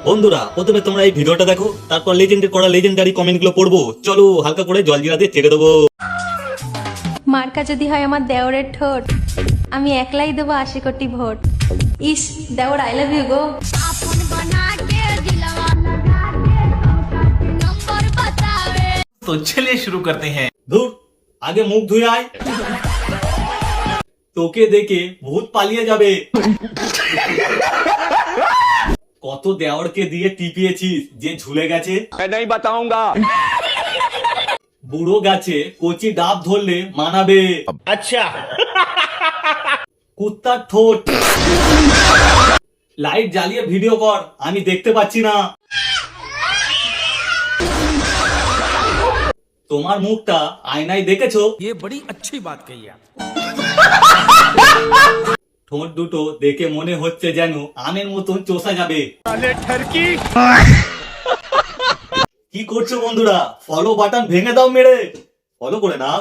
বন্ধুরা প্রথমে তোমরা এই ভিডিওটা দেখো, তারপর লেজেন্ডের করা লেজেন্ডারি কমেন্টগুলো পড়বো। চলো হালকা করে জল জিরা দিয়ে ছেড়ে দেবো। মার্কা যদি হয় আমার দেওরের ঠোঁট, আমি একলাই দেবো 80 কোটি ভোট। ইস দেওর আই লাভ ইউ গো। तो चलिए शुरू करते हैं। ধুর, আগে মুখ ধুয়ে আয়, তোকে দেখে ভূত পালিয়ে যাবে। কত দেওরকে দিয়ে টিপিয়েছিস যে ঝুলে গেছে। मैं नहीं बताऊंगा। বুড়ো গাছে কচি ডাব ধরলে মানাবে। अच्छा। কুত্তার ঠোঁট। লাইট জ্বালিয়ে ভিডিও কর, আমি দেখতে পাচ্ছি না। তোমার মুখটা আয়নায় দেখেছো? ये बड़ी अच्छी बात कही आप। ঠোঁট দুটো দেখে মনে হচ্ছে যেন আমের মতন চোষা যাবে। কি করছো বন্ধুরা? ফলো বাটন ভেঙে দাও মেরে। ফলো করে নাও।